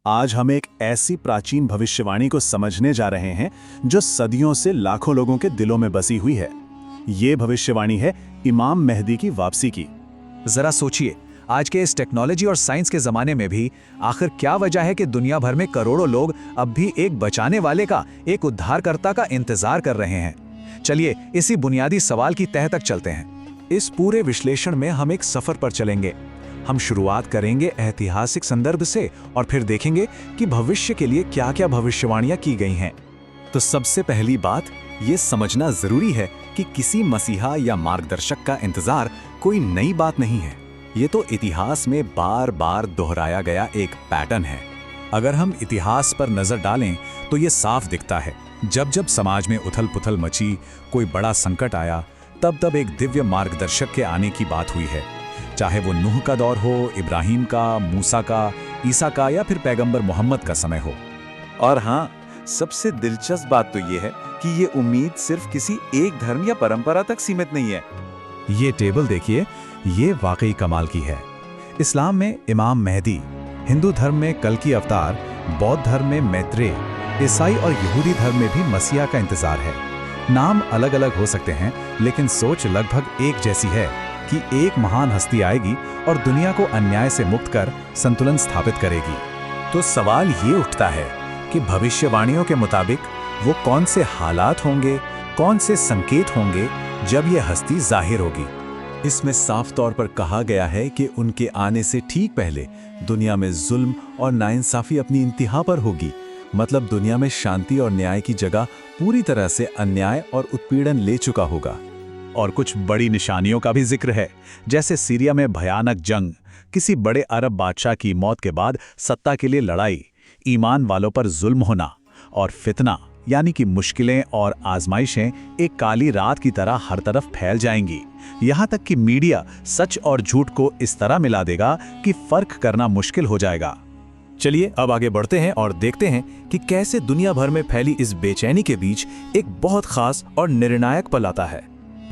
आज हम एक ऐसी प्राचीन भविष्यवाणी को समझने जा रहे हैं जो सदियों से लाखों लोगों के दिलों में बसी हुई है। ये भविष्यवाणी है इमाम मेहदी की वापसी की। जरा सोचिए, आज के इस टेक्नोलॉजी और साइंस के जमाने में भी आखिर क्या वजह है कि दुनिया भर में करोड़ों लोग अब भी एक बचाने वाले का, एक उद्धारकर्ता का इंतजार कर रहे हैं। चलिए इसी बुनियादी सवाल की तह तक चलते हैं। इस पूरे विश्लेषण में हम एक सफर पर चलेंगे। हम शुरुआत करेंगे ऐतिहासिक संदर्भ से और फिर देखेंगे कि भविष्य के लिए क्या-क्या भविष्यवाणियां की गई हैं। तो सबसे पहली बात ये समझना जरूरी है कि किसी मसीहा या मार्गदर्शक का इंतजार कोई नई बात नहीं है। ये तो इतिहास में बार बार दोहराया गया एक पैटर्न है। अगर हम इतिहास पर नजर डालें तो ये साफ दिखता है। जब जब समाज में उथल पुथल मची, कोई बड़ा संकट आया, तब एक दिव्य मार्गदर्शक के आने की बात हुई है। चाहे वो नूह का दौर हो, इब्राहिम का, मूसा का, ईसा का या फिर पैगंबर मोहम्मद का समय हो। और हाँ, सबसे दिलचस्प बात तो ये है कि ये उम्मीद सिर्फ किसी एक धर्म या परंपरा तक सीमित नहीं है। ये टेबल देखिए, ये वाकई कमाल की है। इस्लाम में इमाम मेहदी, हिंदू धर्म में कल की अवतार, बौद्ध धर्म में मैत्रेय, ईसाई और यहूदी धर्म में भी मसीहा का इंतजार है। नाम अलग अलग हो सकते हैं, लेकिन सोच लगभग एक जैसी है कि एक महान हस्ती आएगी और दुनिया को अन्याय से मुक्त कर संतुलन स्थापित करेगी। तो सवाल ये उठता है कि भविष्यवाणियों के मुताबिक वो कौन से हालात होंगे, कौन से संकेत होंगे जब ये हस्ती जाहिर होगी। इसमें साफ तौर पर कहा गया है कि उनके आने से ठीक पहले दुनिया में जुल्म और नाइंसाफी अपनी इंतहा पर होगी। मतलब दुनिया में शांति और न्याय की जगह पूरी तरह से अन्याय और उत्पीड़न ले चुका होगा। और कुछ बड़ी निशानियों का भी जिक्र है, जैसे सीरिया में भयानक जंग, किसी बड़े अरब बादशाह की मौत के बाद सत्ता के लिए लड़ाई, ईमान वालों पर जुल्म होना और फितना यानी कि मुश्किलें और आजमाइशें एक काली रात की तरह हर तरफ फैल जाएंगी। यहाँ तक कि मीडिया सच और झूठ को इस तरह मिला देगा कि फर्क करना मुश्किल हो जाएगा। चलिए अब आगे बढ़ते हैं और देखते हैं कि कैसे दुनिया भर में फैली इस बेचैनी के बीच एक बहुत खास और निर्णायक पल आता है।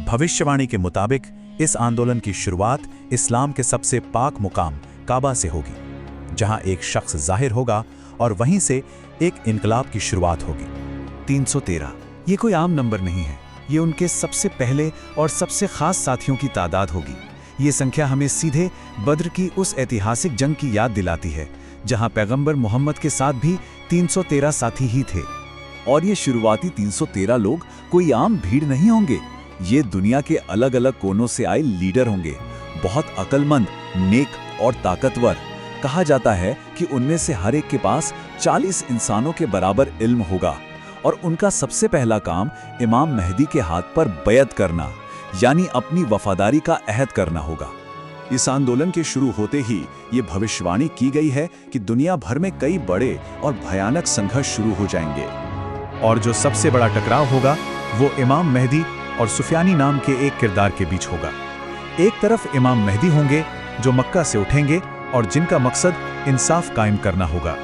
भविष्यवाणी के मुताबिक इस आंदोलन की शुरुआत इस्लाम के सबसे पाक मुकाम काबा से होगी, जहां एक शख्स जाहिर होगा और वहीं से एक इनकलाब की शुरुआत होगी। 313 ये कोई आम नंबर नहीं है, ये उनके सबसे पहले और सबसे खास साथियों की तादाद होगी। ये संख्या हमें सीधे बद्र की उस ऐतिहासिक जंग की याद दिलाती है, जहां पैगंबर मोहम्मद के साथ भी 313 साथी ही थे। और ये शुरुआती 313 लोग कोई आम भीड़ नहीं होंगे। ये दुनिया के अलग अलग कोनों से आए लीडर होंगे, बहुत अक्लमंद, नेक और ताकतवर। कहा जाता है कि उनमें से हर एक के पास 40 इंसानों के बराबर इल्म होगा और उनका सबसे पहला काम इमाम मेहदी के हाथ पर बैत करना यानी अपनी वफादारी का अहद करना होगा। इस आंदोलन के शुरू होते ही ये भविष्यवाणी की गई है कि दुनिया भर में कई बड़े और भयानक संघर्ष शुरू हो जाएंगे। और जो सबसे बड़ा टकराव होगा वो इमाम मेहदी और सुफियानी नाम के एक किरदार के बीच होगा। एक तरफ इमाम मेहदी होंगे जो मक्का से उठेंगे और जिनका मकसद इंसाफ कायम करना होगा।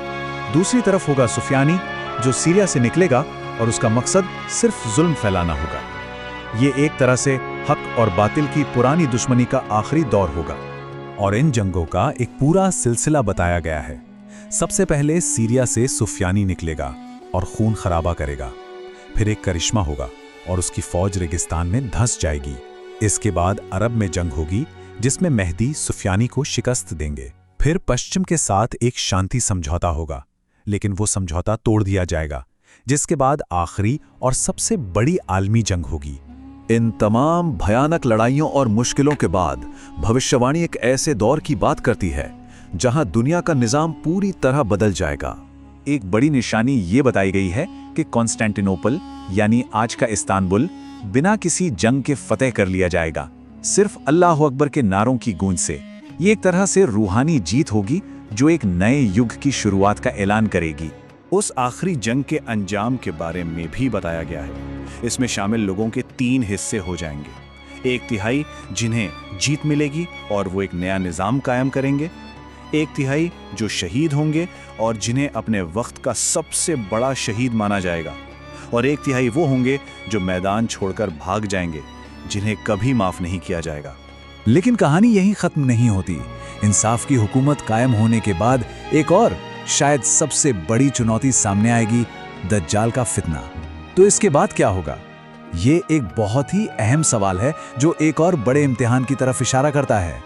दूसरी तरफ होगा सुफियानी जो सीरिया से निकलेगा और उसका मकसद सिर्फ जुल्म फैलाना होगा। ये एक तरह से हक और बातिल की पुरानी दुश्मनी का आखिरी दौर होगा। और इन जंगों का एक पूरा सिलसिला बताया गया है। सबसे पहले सीरिया से सुफियानी निकलेगा और खून खराबा करेगा। फिर एक करिश्मा होगा और उसकी फौज रेगिस्तान में धंस जाएगी। इसके बाद अरब में जंग होगी जिसमें मेहदी सुफियानी को शिकस्त देंगे। फिर पश्चिम के साथ एक शांति समझौता होगा, लेकिन वो समझौता तोड़ दिया जाएगा, जिसके बाद आखिरी और सबसे बड़ी आलमी जंग होगी। इन तमाम भयानक लड़ाइयों और मुश्किलों के बाद भविष्यवाणी एक ऐसे दौर की बात करती है जहां दुनिया का निजाम पूरी तरह बदल जाएगा। एक बड़ी निशानी ये बताई गई है कि कॉन्स्टेंटिनोपल यानी आज का इस्तांबुल बिना किसी जंग के फतेह कर लिया जाएगा, सिर्फ अल्लाह अकबर के नारों की गूंज से। ये एक तरह से रूहानी जीत होगी जो एक नए युग की शुरुआत का ऐलान करेगी। उस आखिरी जंग के अंजाम के बारे में भी बताया गया है। इसमें शामिल लोगों के 3 हिस्से हो जाएंगे। 1/3 जिन्हें जीत मिलेगी और वो एक नया निज़ाम कायम करेंगे। 1/3 जो शहीद होंगे और जिन्हें अपने वक्त का सबसे बड़ा शहीद माना जाएगा। और 1/3 वो होंगे जो मैदान छोड़कर भाग जाएंगे, जिन्हें कभी माफ नहीं किया जाएगा। लेकिन कहानी यहीं खत्म नहीं होती। इंसाफ की हुकूमत कायम होने के बाद एक और शायद सबसे बड़ी चुनौती सामने आएगी, दज्जाल का फितना। तो इसके बाद क्या होगा? ये एक बहुत ही अहम सवाल है जो एक और बड़े इम्तिहान की तरफ इशारा करता है।